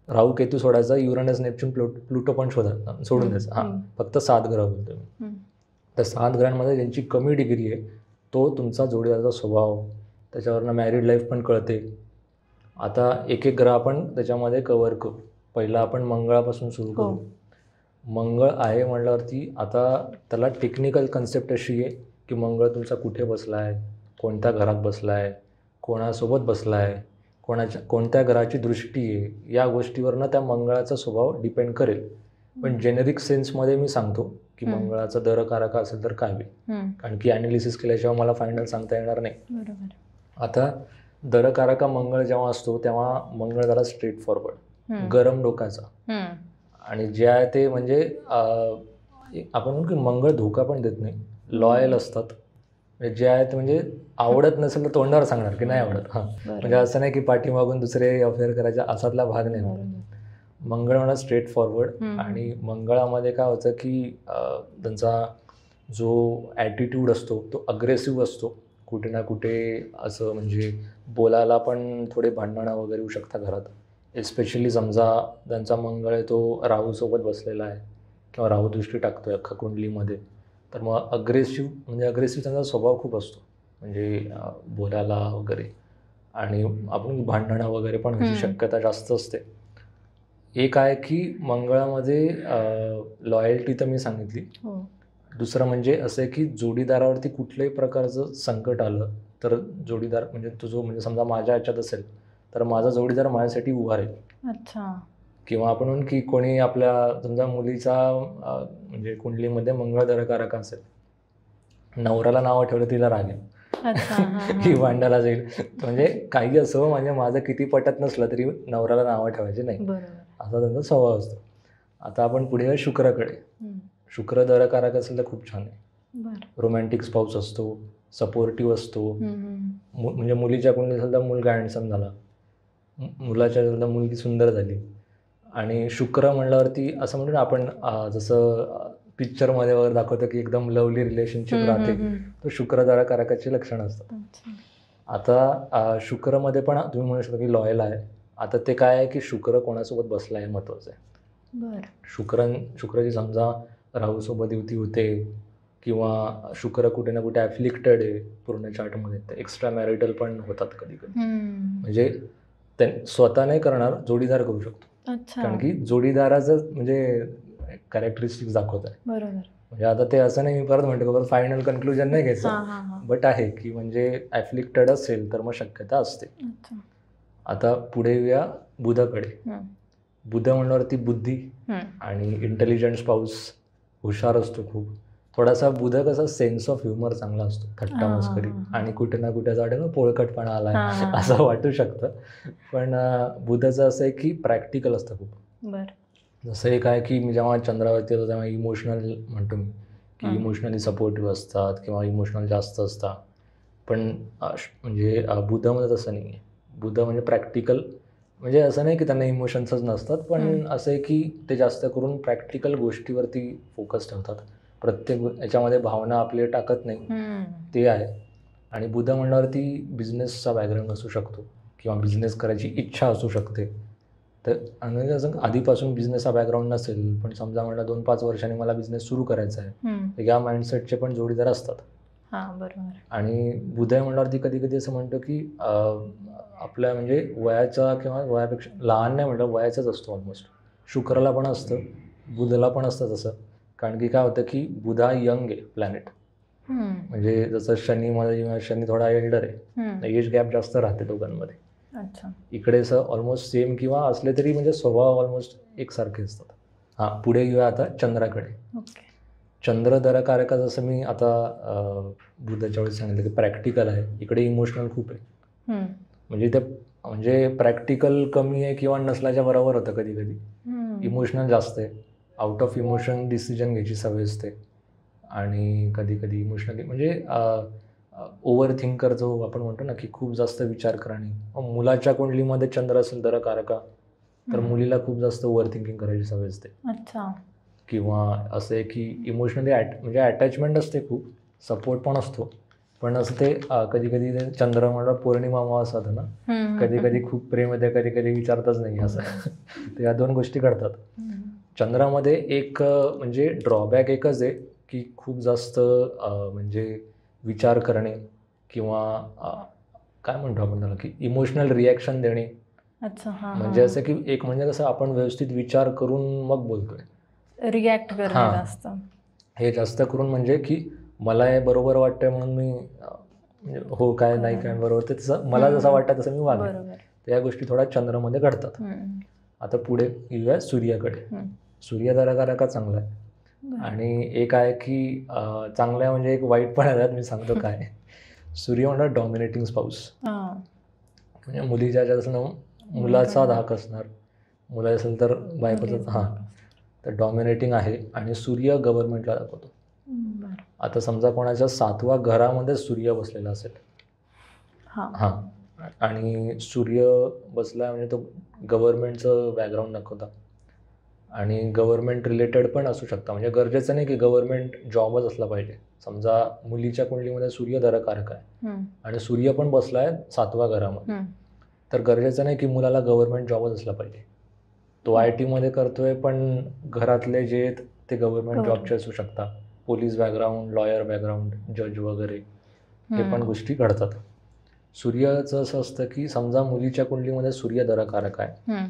राहू केतू सोडायचा, युरानस, नेपच्यून, प्लुटो पण सोडून द्यायचा. फक्त 7 ग्रह बोलतो मी. तर 7 ग्रहांमध्ये ज्यांची कमी डिग्री आहे तो तुमचा जोडीदाराचा स्वभाव, त्याच्यावरनं मॅरिड लाईफ पण कळते. आता एक एक ग्रह आपण त्याच्यामध्ये कव्हर करू. पहिला आपण मंगळापासून सुरू करू. मंगळ आहे म्हणल्यावरती आता त्याला टेक्निकल कन्सेप्ट अशी आहे की मंगळ तुमचा कुठे बसला आहे, कोणत्या घरात बसला आहे, कोणासोबत बसला आहे, कोणत्या ग्रहाची दृष्टी आहे, या गोष्टीवरनं त्या मंगळाचा स्वभाव डिपेंड करेल. पण जेनेरिक सेन्समध्ये मी सांगतो की मंगळाचा दरकारका असेल तर काय होईल, कारण की ॲनालिसिस केल्याशिवाय मला फायनल सांगता येणार नाही. आता दरकारका मंगळ जेव्हा असतो तेव्हा मंगळ झाला स्ट्रेट फॉरवर्ड, गरम डोकाचा, आणि जे आहे ते म्हणजे आपण म्हणू की मंगळ धोका पण देत नाही, लॉयल असतात. जे आहे ते म्हणजे आवडत नसेल तर तोंडावर सांगणार की नाही आवडत. म्हणजे असं नाही की पाठीमागून दुसरे अफेअर करायचा असातला भाग नाही. मंगळ म्हणा स्ट्रेट फॉरवर्ड. आणि मंगळामध्ये काय होतं की त्यांचा जो ॲटिट्यूड असतो तो अग्रेसिव्ह असतो. कुठे ना कुठे असं म्हणजे बोलायला पण थोडे भांडणं वगैरे होऊ शकतात घरात. एस्पेशली समजा त्यांचा मंगळ आहे तो राहूसोबत बसलेला आहे किंवा राहू दृष्टी टाकतो आहे अख्खा कुंडलीमध्ये, तर मग अग्रेसिव्ह त्यांचा स्वभाव खूप असतो, म्हणजे बोलायला वगैरे, आणि आपण भांडणं वगैरे पण व्हायची शक्यता जास्त असते. एक आहे की मंगळामध्ये लॉयल्टी तर मी सांगितली. दुसरं म्हणजे असं आहे की जोडीदारावरती कुठल्याही प्रकारचं संकट आलं तर जोडीदार म्हणजे तो जो म्हणजे समजा माझ्या ह्याच्यात असेल तर माझा जोडीदार माझ्यासाठी उभा राहील. अच्छा. किंवा आपण म्हणून की कोणी आपल्या समजा मुलीचा म्हणजे कुंडलीमध्ये मंगळ दरकारक असेल, नवऱ्याला नाव आठवलं तिला राग येईल, ही भांडायला जाईल. म्हणजे काही असो, म्हणजे माझं किती पटत नसलं तरी नवऱ्याला नावं ठेवायचे नाही, असा त्यांचा स्वभाव असतो. आता आपण पुढे येऊया शुक्राकडे. शुक्र दरकारक असेल तर खूप छान आहे. रोमॅन्टिक स्पाऊस असतो, सपोर्टिव्ह असतो. म्हणजे मुलीच्या कुंडलीत असेल तर मुलगा हँडसम झाला, मुलाच्या असेल तर मुलगी सुंदर झाली. आणि शुक्र म्हणल्यावरती असं म्हणतो ना आपण, जसं पिक्चरमध्ये वगैरे दाखवतं की एकदम लवली रिलेशनशिप राहते, तो शुक्र दरकारकाची लक्षणं असतात. आता शुक्रमध्ये पण तुम्ही म्हणू शकता की लॉयल आहे. आता ते काय आहे की शुक्र कोणासोबत बसला आहे महत्त्वाचं आहे. शुक्रची समजा राहूसोबत युती होते किंवा शुक्र कुठे ना कुठे ॲफ्लिक्टेड आहे पूर्ण चार्टमध्ये, तर एक्स्ट्रा मॅरिटल पण होतात कधी कधी. म्हणजे ते स्वतः नाही करणार, जोडीदार करू शकतो. कारण की जोडीदाराचं म्हणजे कॅरेक्टरिस्टिक्स दाखवत आहे. म्हणजे आता ते असं नाही, मी परत म्हणतो परत फायनल कन्क्लुजन नाही घ्यायचं, बट आहे की म्हणजे ॲफ्लिक्टेड असेल तर मग शक्यता असते. आता पुढे येऊया बुधाकडे. बुध म्हणल्यावरती बुद्धी आणि इंटेलिजंट स्पाऊस, हुशार असतो खूप. थोडासा बुध कसा सेन्स ऑफ ह्युमर चांगला असतो, थट्टा मस्करी, आणि कुठे ना कुठे असं वाटेल पोळकटपणा आला आहे असं वाटू शकतं. पण बुधाचं असं आहे की प्रॅक्टिकल असतं खूप. जसं एक आहे की मी जेव्हा चंद्रावरती येतो तेव्हा इमोशनल म्हणतो मी की इमोशनली सपोर्टिव्ह असतात किंवा इमोशनल जास्त असतात. पण म्हणजे बुधामध्ये तसं नाही आहे. बुध म्हणजे प्रॅक्टिकल, म्हणजे असं नाही की त्यांना इमोशन्सच नसतात, पण असं आहे की ते जास्त करून प्रॅक्टिकल गोष्टीवरती फोकस ठेवतात. प्रत्येक याच्यामध्ये भावना आपले टाकत नाही, ते आहे. आणि बुध म्हणल्यावरती बिझनेसचा बॅकग्राऊंड असू शकतो किंवा बिझनेस करायची इच्छा असू शकते. तर आणि असं आधीपासून बिझनेसचा बॅकग्राऊंड नसेल, पण समजा म्हणलं 2-5 वर्षांनी मला बिझनेस सुरू करायचा आहे, तर या माइंडसेटचे पण जोडीदार असतात. आणि बुध म्हणल्यावरती कधी कधी असं म्हणतो की आपल्या म्हणजे वयाचा किंवा वयापेक्षा लहान नाही म्हटलं, वयाचाच असतो ऑलमोस्ट. शुक्राला पण असतं, बुधला पण असतं तसं. कारण की काय होतं की बुध हा यंग आहे प्लॅनेट, म्हणजे जसं शनी थोडा एल्डर आहे, एज गॅप जास्त राहते दोघांमध्ये. इकडे असं ऑलमोस्ट सेम किंवा असले तरी म्हणजे स्वभाव ऑलमोस्ट एकसारखे असतात. पुढे घेऊया आता चंद्राकडे. चंद्र दरकारक जसं मी आता बुधाच्या वेळेस सांगितलं की प्रॅक्टिकल आहे, इकडे इमोशनल खूप आहे. म्हणजे ते म्हणजे प्रॅक्टिकल कमी आहे किंवा नसल्याच्या बरोबर होतं कधी कधी. इमोशनल जास्त आहे, आउट ऑफ इमोशन डिसिजन घ्यायची सवय असते. आणि कधी कधी इमोशनली म्हणजे ओव्हर थिंकर जो आपण म्हणतो ना की खूप जास्त विचार करणे. मुलाच्या कुंडलीमध्ये चंद्र असेल दरकारका तर मुलीला खूप जास्त ओव्हर थिंकिंग करायची सवय असते. किंवा असं आहे की इमोशनली म्हणजे अटॅचमेंट असते, खूप सपोर्ट पण असतो, पण असं ते कधी कधी ते चंद्र म्हणलं पौर्णिमा अमावास्या होतं ना, कधी कधी खूप प्रेम येते, कधी कधी विचारतच नाही असं. तर या 2 गोष्टी घडतात. चंद्रामध्ये एक म्हणजे ड्रॉबॅक एकच आहे की खूप जास्त म्हणजे विचार करणे किंवा काय म्हणतो आपण त्याला की इमोशनल रिॲक्शन देणे. म्हणजे असं की एक म्हणजे कसं आपण व्यवस्थित विचार करून मग बोलतोय, रिॲक्ट करणे जास्त, हे जास्त करून म्हणजे की मला हे बरोबर वाटतंय म्हणून मी म्हणजे हो काय नाही काय बरोबर, ते तसं मला जसं वाटतं तसं मी वागेन. तर या गोष्टी थोड्या चंद्रामध्ये घडतात. आता पुढे येऊया सूर्याकडे. सूर्य दरकारका चांगला आहे. आणि एक आहे की चांगलं आहे म्हणजे एक वाईट पण आहे, मी सांगतो काय. सूर्य म्हणणार डॉमिनेटिंग स्पाऊस, म्हणजे मुलीच्या असं मुलाचा धाक असणार, मुला असेल तर बायकोचा. तर डॉमिनेटिंग आहे. आणि सूर्य गव्हर्नमेंटला दाखवतो. आता समजा कोणाच्या 7व्या घरामध्ये सूर्य बसलेला असेल, आणि सूर्य बसला म्हणजे तो गव्हर्नमेंटचं बॅकग्राऊंड दाखवता. आणि गव्हर्नमेंट रिलेटेड पण असू शकता. म्हणजे गरजेचं नाही की गव्हर्नमेंट जॉबच असला पाहिजे. समजा मुलीच्या कुंडलीमध्ये सूर्य धरकारक आहे आणि सूर्य पण बसला आहे 7व्या घरामध्ये, तर गरजेचं नाही की मुलाला गव्हर्नमेंट जॉबच असला पाहिजे. तो IT मध्ये करतोय, पण घरातले जे आहेत ते गव्हर्नमेंट जॉबचे असू शकतात. पोलीस बॅकग्राऊंड, लॉयर बॅकग्राऊंड, जज वगैरे हे पण गोष्टी घडतात. सूर्याचं असं असतं की समजा मुलीच्या कुंडलीमध्ये सूर्य धरकारक आहे,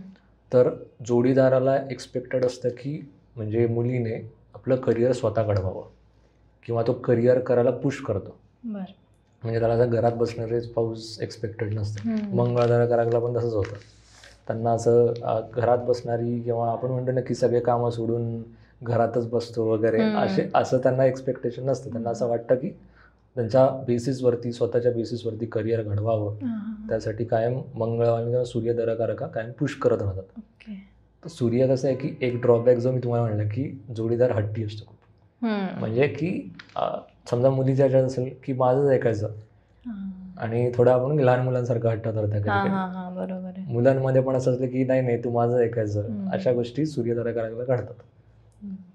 तर जोडीदाराला एक्सपेक्टेड असतं की म्हणजे मुलीने आपलं करिअर स्वतः घडवावं किंवा तो करिअर करायला पुश करतो. म्हणजे त्याला असं घरात बसणारे स्पाऊस एक्सपेक्टेड नसतं. मंगळ धरकारकला पण तसंच होतं. त्यांना असं घरात बसणारी किंवा आपण म्हणतो ना की सगळे कामं सोडून घरातच बसतो वगैरे असं त्यांना एक्सपेक्टेशन नसतं. त्यांना असं वाटतं की त्यांच्या बेसिसवरती, स्वतःच्या बेसिसवरती करिअर घडवावं. त्यासाठी कायम मंगळ आणि सूर्य धरकारक कायम पुश करत राहतात. तर सूर्य कसं आहे की एक ड्रॉबॅक जो मी तुम्हाला म्हणलं की जोडीदार हट्टी असतो खूप. म्हणजे की समजा मुलीच्या ह्याच्यात असेल की माझंच ऐकायचं आणि थोडं आपण लहान मुलांसारखं हट्ट करतात. बरोबर. मुलांमध्ये पण असं असलं की नाही तू माझं ऐकायचं. अशा गोष्टी सूर्य धरकारकला घडतात.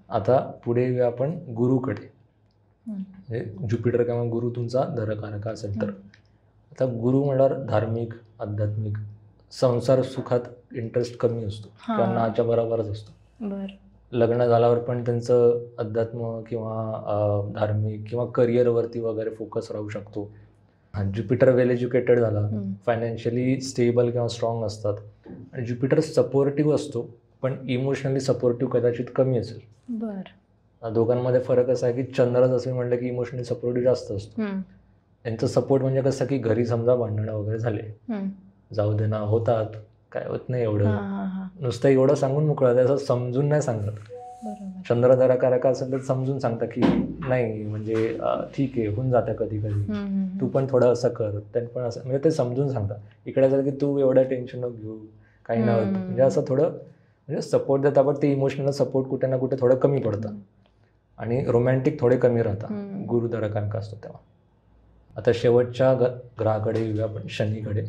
आता पुढे येऊया आपण गुरुकडे. म्हणजे ज्युपिटर किंवा गुरु तुमचा धरकारक असेल तर. आता गुरु म्हणल्यावर धार्मिक, आध्यात्मिक, संसार सुखात इंटरेस्ट कमी असतो किंवा नाच्या बरोबरच असतो. लग्न झाल्यावर पण त्यांचं अध्यात्म किंवा धार्मिक किंवा करिअरवरती वगैरे फोकस राहू शकतो. ज्युपिटर वेल एज्युकेटेड झाला, फायनान्शियली स्टेबल किंवा स्ट्रॉंग असतात. आणि ज्युपिटर सपोर्टिव्ह असतो, पण इमोशनली सपोर्टिव्ह कदाचित कमी असेल. दोघांमध्ये फरक असा आहे की चंद्रच असेल म्हटलं की इमोशनली सपोर्टिव्ह जास्त असतो. यांचं सपोर्ट म्हणजे कसं की घरी समजा भांडणं वगैरे झाले, जाऊ दे ना, होतात, काय होत नाही एवढं, नुसतं एवढं सांगून मोकळं, त्याचं समजून नाही सांगत. चंद्र धरकारक असेल तर समजून सांगता की नाही म्हणजे ठीक आहे, होऊन जातं कधी कधी, तू पण थोडं असं कर, त्यांनी पण असं, म्हणजे ते समजून सांगतात. इकडे जर की तू एवढं टेन्शन नको घेऊ, काही नाही होत, म्हणजे असं थोडं म्हणजे सपोर्ट देतात. पण ते इमोशनल सपोर्ट कुठे ना कुठे थोडं कमी पडतं आणि रोमॅन्टिक थोडे कमी राहतात गुरु धरकारक असतो तेव्हा. आता शेवटच्या ग्रहाकडे येऊया आपण, शनीकडे.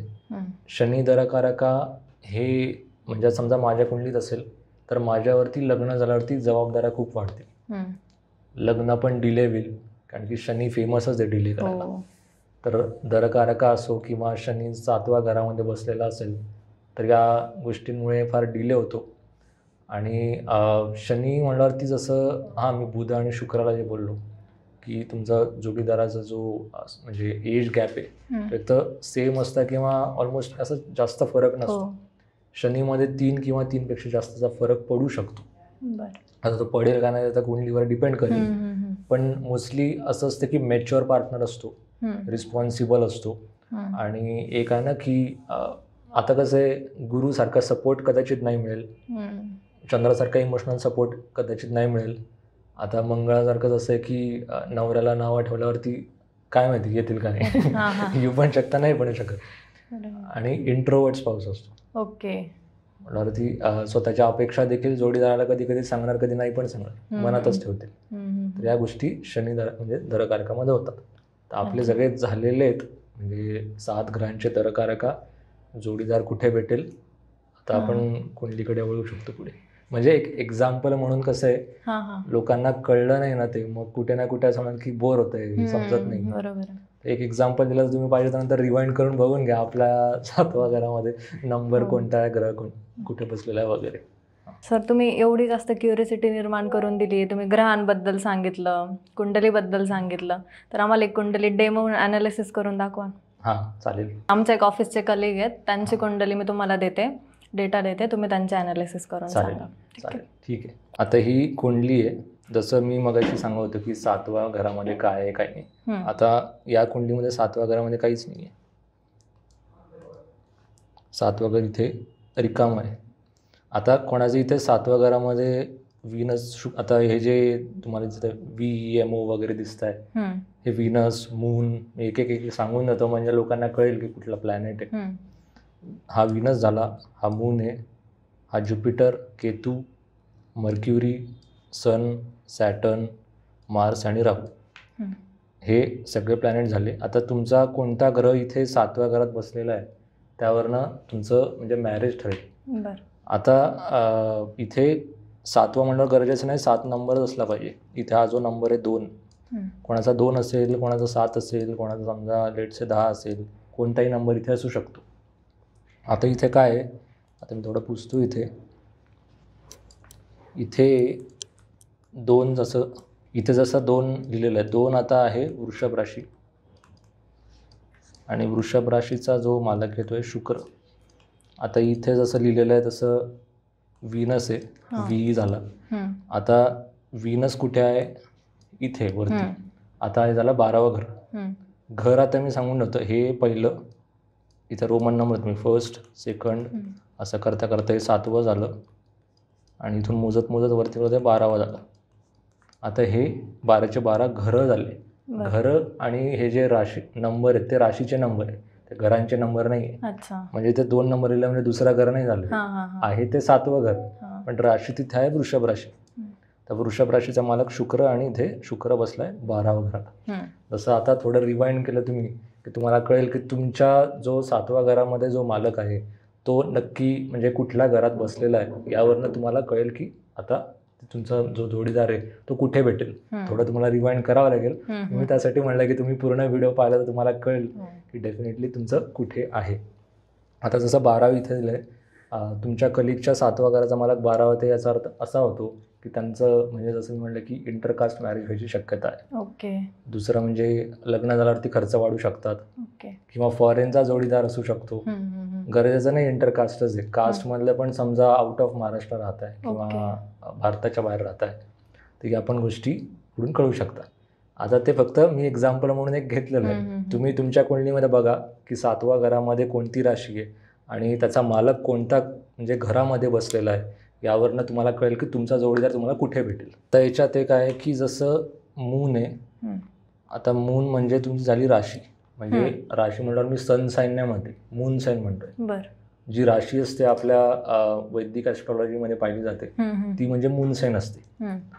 शनी धरकारक हे म्हणजे समजा माझ्या कुंडलीत असेल तर माझ्यावरती लग्न झाल्यावरती जबाबदाऱ्या खूप वाढतील. लग्न पण डिले होईल, कारण की शनी फेमसच आहे डिले करायला. तर धरकारक असो किंवा शनी 7व्या घरामध्ये बसलेला असेल तर या गोष्टींमुळे फार डिले होतो. आणि शनी म्हणल्यावरती जसं मी बुध आणि शुक्राला जे बोललो की तुमचा जोडीदाराचा जो म्हणजे एज गॅप आहे तर सेम असतं किंवा ऑलमोस्ट असं जास्त फरक नसतो. शनीमध्ये 3 किंवा 3पेक्षा जास्तचा फरक पडू शकतो. आता तो पडेल का नाही आता कुंडलीवर डिपेंड करेल, पण मोस्टली असं असतं की मॅच्युअर पार्टनर असतो, रिस्पॉन्सिबल असतो. आणि एक आहे ना की आता कसं आहे, गुरुसारखा सपोर्ट कदाचित नाही मिळेल, चंद्रासारखा इमोशनल सपोर्ट कदाचित नाही मिळेल. आता मंगळासारखं जसं आहे की नवऱ्याला नाव ठेवल्यावरती काय माहिती येतील का नाही, येऊ पण शकता, नाही पण शकत. आणि इंट्रोवर्ट स्पाऊस असतो. म्हणल्यावरती स्वतःच्या अपेक्षा देखील जोडीदाराला कधी कधी सांगणार, कधी नाही पण सांगणार, मनातच ठेवतील. तर या गोष्टी शनी म्हणजे धरकारकामध्ये होतात. तर आपले सगळे झालेले आहेत म्हणजे 7 ग्रहांचे धरकारक. जोडीदार कुठे भेटेल आता आपण कुंडलीकडे वळू शकतो पुढे. म्हणजे एक एक्झाम्पल म्हणून कसं आहे, लोकांना कळलं नाही ना ते मग कुठे ना कुठे असं म्हणून की बोर होतंय, समजत नाही. एक एक्झाम्पल दिलं तुम्ही पाहिजे त्यानंतर रिवाइंड करून बघून घ्या आपल्या 7व्या घरामध्ये नंबर कोणता आहे, ग्रह कुठे बसलेला आहे वगैरे. सर, तुम्ही एवढी जास्त क्युरियोसिटी निर्माण करून दिली, तुम्ही ग्रहांबद्दल सांगितलं, कुंडलीबद्दल सांगितलं, तर आम्हाला एक कुंडली डेमो अनालिसिस करून दाखवा. चालेल. आमच्या एक ऑफिसचे कलिग आहेत, त्यांची कुंडली मी तुम्हाला देते, डेटा देते, तुम्ही त्यांचे अनालिसिस करून सांगा. चालेल, ठीक आहे. आता ही कुंडली आहे, जसं मी मगाशी सांगत होतो की 7व्या घरामध्ये काय आहे काय नाही. आता या कुंडलीमध्ये 7व्या घरामध्ये काहीच नाही आहे. 7वं घर इथे रिकाम आहे. आता कोणाचं इथे 7व्या घरामध्ये व्हीनस, आता हे जे तुम्हाला जिथे VEMO वगैरे दिसत आहे, हे व्हीनस, मून, एक एक सांगून जातो म्हणजे लोकांना कळेल की कुठला प्लॅनेट आहे. हा व्हीनस झाला, हा मून आहे, हा ज्युपिटर, केतू, मर्क्युरी, सन, सॅटर्न, मार्स आणि राहू, हे सगळे प्लॅनेट झाले. आता तुमचा कोणता ग्रह इथे 7व्या घरात बसलेला आहे त्यावरनं तुमचं म्हणजे मॅरेज ठरेल. आता इथे सातवा म्हणलं गरजेचं नाही 7 नंबरच असला पाहिजे. इथे हा जो नंबर आहे 2, कोणाचा 2 असेल, कोणाचा 7 असेल, कोणाचा समजा लेटसे 10 असेल, कोणताही नंबर इथे असू शकतो. आता इथे काय आहे, आता मी थोडं पुसतो. इथे 2 जसं 2 लिहिलेलं आहे, 2 आता आहे वृषभ राशी आणि वृषभ राशीचा जो मालक येतो आहे शुक्र. आता इथे जसं लिहिलेलं आहे तसं व्हीनस आहे, व्ही झाला. आता व्हीनस कुठे आहे, इथे वरती. आता हे झालं 12वं घर. आता मी सांगून ठेवतो, हे पहिलं इथं रोमन नंबर तुम्ही फर्स्ट, सेकंड असं करता करता हे 7वं झालं आणि इथून मोजत वरती 12वं झालं. आता हे 12चे 12 घरं झाले. घरं आणि हे जे राशी नंबर आहेत ते राशीचे नंबर आहे, ते घरांचे नंबर नाही आहे. म्हणजे इथे 2 नंबर लिहिला म्हणजे दुसरा घर नाही झालं, आहे ते 7वं घर, पण राशी तिथे आहे वृषभ राशी. तर वृषभ राशीचा मालक शुक्र आणि इथे शुक्र बसलाय 12वं घरात. जसं आता थोडं रिवाइंड केलं तुम्ही की तुम्हाला कळेल की तुमच्या जो 7व्या घरामध्ये जो मालक आहे तो नक्की म्हणजे कुठल्या घरात बसलेला आहे, यावरनं तुम्हाला कळेल की आता तुमचा जो जोडीदार आहे तो कुठे भेटेल. थोडं तुम्हाला रिवाइंड करावं लागेल. मी त्यासाठी म्हणलं की तुम्ही पूर्ण व्हिडिओ पाहिला तर तुम्हाला कळेल की डेफिनेटली तुमचं कुठे आहे. आता जसं 12 इथे दिलं आहे, तुमच्या कलिगच्या 7व्या घराचा मालक 12 ते याचा अर्थ असा होतो की त्यांचं म्हणजे जसं मी म्हटलं की इंटरकास्ट मॅरेज व्हायची शक्यता आहे. दुसरं म्हणजे लग्न झाल्यावरती खर्च वाढू शकतात किंवा फॉरेनचा जोडीदार असू शकतो. गरजेचं नाही इंटरकास्टच आहे, कास्टमधलं पण समजा आउट ऑफ महाराष्ट्र राहत आहे किंवा भारताच्या बाहेर राहत आहे, तर या पण गोष्टी पुढून कळू शकतात. आता ते फक्त मी एक्झाम्पल म्हणून एक घेतलेलं आहे. तुम्ही तुमच्या कुंडलीमध्ये बघा की 7व्या घरामध्ये कोणती राशी आहे आणि त्याचा मालक कोणता म्हणजे घरामध्ये बसलेला आहे, यावरनं तुम्हाला कळेल की तुमचा जोडीदार तुम्हाला कुठे भेटेल. तर याच्यात एक आहे की जसं मून आहे, आता मून म्हणजे तुमची झाली राशी. म्हणजे राशी म्हटल्यावर मी सन साईन नाही म्हणते, मून साईन म्हणतोय. जी राशी असते आपल्या वैदिक ॲस्ट्रॉलॉजीमध्ये पाहिली जाते ती म्हणजे मून साईन असते.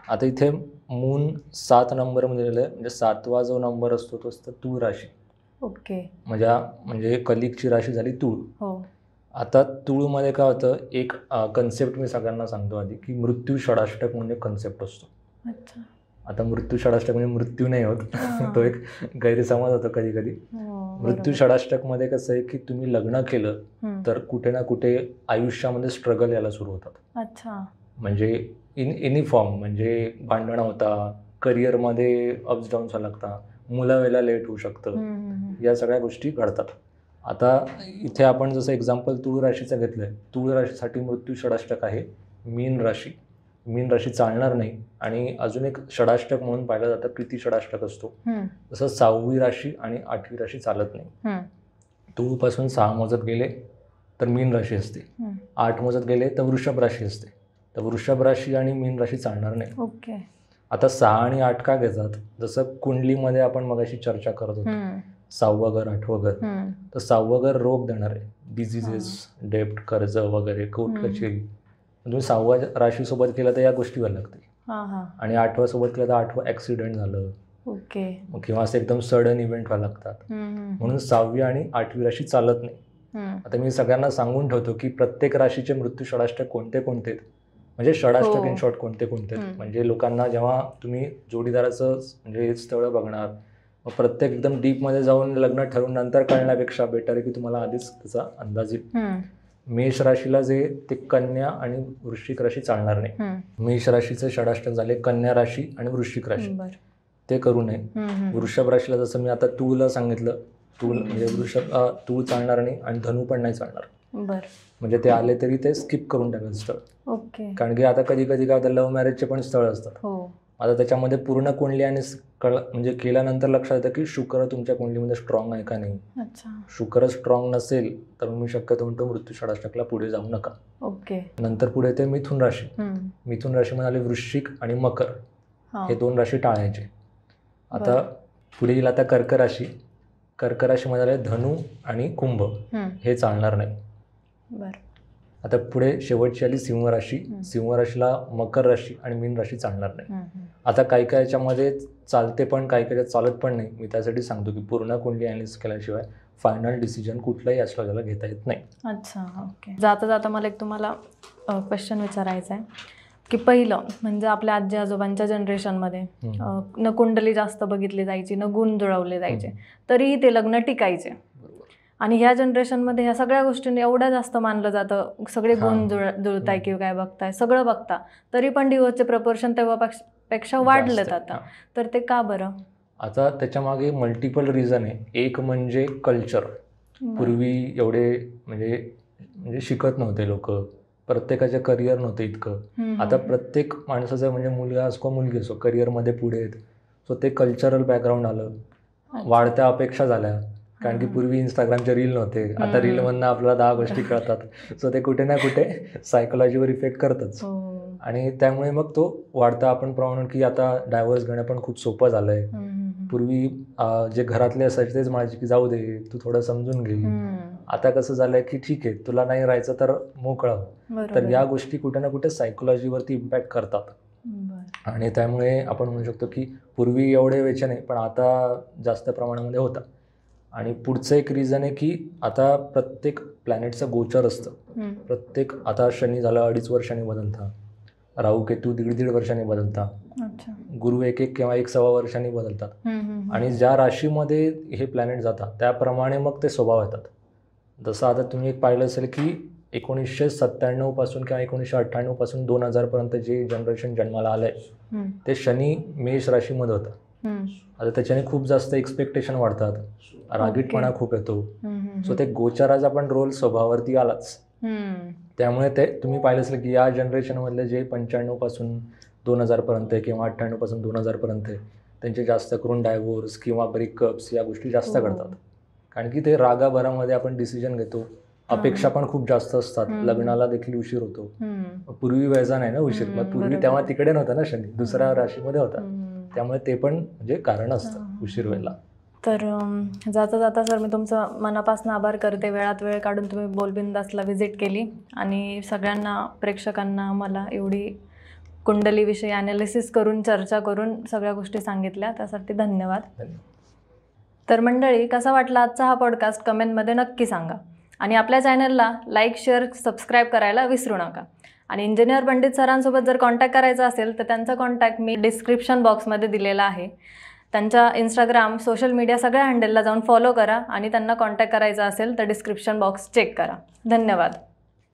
आता इथे मून 7 नंबरमध्ये दिलेलं आहे, म्हणजे 7वा जो नंबर असतो तो असतो तूळ राशी. म्हणजे कलिगची राशी झाली तूळ. आता तूळमध्ये काय होतं, एक कन्सेप्ट मी सगळ्यांना सांगतो आधी की मृत्यू षडाष्टक म्हणजे कन्सेप्ट असतो. आता मृत्यू षडाष्टक म्हणजे मृत्यू नाही होत, तो एक गैरसमज होतो कधी कधी. मृत्यू षडाष्टकमध्ये कसं आहे की तुम्ही लग्न केलं तर कुठे ना कुठे आयुष्यामध्ये स्ट्रगल यायला सुरू होतात. म्हणजे इन एनी फॉर्म, म्हणजे भांडणं होता, करिअरमध्ये अप्स डाऊन्स व्हायला लागतात, मुलं व्हायला लेट होऊ शकतं, या सगळ्या गोष्टी घडतात. आता इथे आपण जसं एक्झाम्पल तूळ राशीचं घेतलं आहे, तूळ राशीसाठी मृत्यू षडाष्टक आहे मीन राशी. मीन राशी चालणार नाही. आणि अजून एक षडाष्टक म्हणून पाहिलं जातं प्रीती षडाष्टक असतो, जसं 6वी राशी आणि 8वी राशी चालत नाही. तूळपासून 6 मोजत गेले तर मीन राशी असते, 8 मोजत गेले तर वृषभ राशी असते. तर वृषभ राशी आणि मीन राशी चालणार नाही. आता 6 आणि 8 का घेतात, जसं कुंडलीमध्ये आपण मगाशी चर्चा करत होतो 6वं घर 8वं घर, तर 6वं घर रोग देणार आहे, डिझिजेस, डेप्ट, कर्ज वगैरे, कोर्ट कचेरी. तुम्ही 6व्या राशीसोबत केलं तर या गोष्टी व्हायला लागतील. आणि 8व्या सोबत केलं तर 8वं ॲक्सिडेंट झालं किंवा असं एकदम सडन इव्हेंट व्हायला लागतात. म्हणून 6वी आणि 8वी राशी चालत नाही. आता मी सगळ्यांना सांगून ठेवतो की प्रत्येक राशीचे मृत्यू षडाष्टक कोणते कोणते, म्हणजे षडाष्टक इन शॉर्ट कोणते कोणते. म्हणजे लोकांना जेव्हा तुम्ही जोडीदाराचं म्हणजे स्थळ बघणार, प्रत्येक एकदम डीपमध्ये जाऊन लग्न ठरवून नंतर कळण्यापेक्षा बेटर आहे की तुम्हाला आधीच त्याचा अंदाज येईल. मेष राशीला जे ते कन्या आणि वृश्चिक राशी चालणार नाही. मेष राशीचे षडाष्टक झाले कन्या राशी आणि वृश्चिक राशी, ते करू नये. वृषभ राशीला जसं मी आता तूळला सांगितलं, तूळ म्हणजे तूळ चालणार नाही आणि धनु पण नाही चालणार. म्हणजे ते आले तरी ते स्किप करून टाकायचं स्थळ. कारण की आता कधी कधी काय होतं, लव्ह मॅरेजचे पण स्थळ असतात. आता त्याच्यामध्ये पूर्ण कुंडली आणि म्हणजे केल्यानंतर लक्षात येतं की शुक्र तुमच्या कुंडलीमध्ये स्ट्रॉंग आहे का नाही. शुक्र स्ट्रॉंग नसेल तर मी शक्यतो म्हणतो मृत्यू षडाष्टकला पुढे जाऊ नका. नंतर पुढे येते मिथुन राशी. मिथुन राशीमध्ये आले वृश्चिक आणि मकर, हे 2 राशी टाळायचे. आता पुढे येईल आता कर्क राशी. कर्क राशीमध्ये आले धनु आणि कुंभ, हे चालणार नाही. आता पुढे शेवटची आली सिंह राशी. सिंह राशीला मकर राशी आणि मीन राशी चालणार नाही. आता काही काही याच्यामध्ये चालते पण काही काही चालत पण नाही. मी त्यासाठी सांगतो की पूर्ण कुंडली ॲनालिसिस केल्याशिवाय फायनल डिसिजन कुठल्याही ॲस्ट्रॉलॉजरला घेता येत नाही. अच्छा, ओके. जाता जाता मला एक तुम्हाला क्वेश्चन विचारायचा आहे. की पहिलं म्हणजे आपल्या आजी आजोबांच्या जनरेशनमध्ये न कुंडली जास्त बघितली जायची, न गुण जुळवले जायचे, तरीही ते लग्न टिकायचे. आणि ह्या जनरेशनमध्ये ह्या सगळ्या गोष्टींनी एवढं जास्त मानलं जातं, सगळे गुण जुळताय किंवा काय बघताय, सगळं बघता, तरी पण डिवोर्सचे प्रपोर्शन तेव्हापेक्षा वाढलेत आता. तर ते का बरं? आता त्याच्या मागे मल्टिपल रिझन आहे. एक म्हणजे कल्चर. पूर्वी एवढे म्हणजे शिकत नव्हते लोक, प्रत्येकाचे करिअर नव्हतं इतकं. आता प्रत्येक माणसाचं म्हणजे मुलगा असो किंवा मुलगी असो करिअरमध्ये पुढे आहेत. सो ते कल्चरल बॅकग्राऊंड आलं, वाढत्या अपेक्षा झाल्या. कारण की पूर्वी इंस्टाग्रामचे रील नव्हते, आता रीलमधनं आपल्याला 10 गोष्टी कळतात. सो ते कुठे ना कुठे सायकोलॉजीवर इफेक्ट करतच. आणि त्यामुळे मग तो वाढता, आपण प्रमाण की आता डायव्हर्स घेणं पण खूप सोपं झालं आहे. पूर्वी जे घरातले असायचे तेच म्हणायचे की जाऊ दे, तू थोडं समजून घे. आता कसं झालंय की ठीक आहे, तुला नाही राहायचं तर मोकळं. तर या गोष्टी कुठे ना कुठे सायकोलॉजीवरती इम्पॅक्ट करतात. आणि त्यामुळे आपण म्हणू शकतो की पूर्वी एवढे वेचे नाही, पण आता जास्त प्रमाणामध्ये होता. आणि पुढचं एक रिझन आहे की आता प्रत्येक प्लॅनेटचं गोचर असतं. प्रत्येक आता शनी झाला 2.5 वर्षांनी बदलता, राहू केतू 1.5 वर्षांनी बदलता, गुरु 1 किंवा 1.25 वर्षांनी बदलतात. आणि ज्या राशीमध्ये हे प्लॅनेट जातात त्याप्रमाणे मग ते स्वभाव येतात. जसं आता तुम्ही एक पाहिलं असेल की 1997 पासून किंवा 1998 पासून 2000 पर्यंत जे जनरेशन जन्माला आलंय ते शनी मेष राशीमध्ये होतं. आता त्याच्याने खूप जास्त एक्सपेक्टेशन वाढतात, रागीटपणा खूप येतो. सो ते गोचाराचा पण रोल स्वभावावरती आलाच. त्यामुळे ते तुम्ही पाहिलं असेल की या जनरेशनमधले जे 95 पासून 2000 पर्यंत किंवा 98 पासून 2000 पर्यंत त्यांचे जास्त करून डायव्होर्स किंवा ब्रेकअप्स या गोष्टी जास्त घडतात. कारण की ते रागाभरामध्ये आपण डिसिजन घेतो, अपेक्षा पण खूप जास्त असतात, लग्नाला देखील उशीर होतो. पूर्वी व्हायचा नाही ना उशीर, मग पूर्वी तेव्हा तिकडे नव्हता ना शनी, दुसऱ्या राशीमध्ये होता, त्यामुळे ते पण म्हणजे कारण असतं उशीर व्हायला. तर जाता जाता सर मी तुमचं मनापासून आभार करते, वेळात वेळ काढून तुम्ही बोलबिंदासला व्हिजिट केली आणि सगळ्यांना प्रेक्षकांना मला एवढी कुंडलीविषयी ॲनालिसिस करून चर्चा करून सगळ्या गोष्टी सांगितल्या, त्यासाठी धन्यवाद. तर मंडळी, कसा वाटला आजचा हा पॉडकास्ट कमेंटमध्ये नक्की सांगा. आणि आपल्या चॅनलला लाईक, शेअर, सबस्क्राईब करायला विसरू नका. आणि इंजिनियर पंडित सरांसोबत जर कॉन्टॅक्ट करायचा असेल तर त्यांचा कॉन्टॅक्ट मी डिस्क्रिप्शन बॉक्समध्ये दिलेला आहे. त्यांच्या इंस्टाग्राम, सोशल मीडिया सगळ्या हँडलला जाऊन फॉलो करा आणि त्यांना कॉन्टॅक्ट करायचा असेल तर डिस्क्रिप्शन बॉक्स चेक करा. धन्यवाद.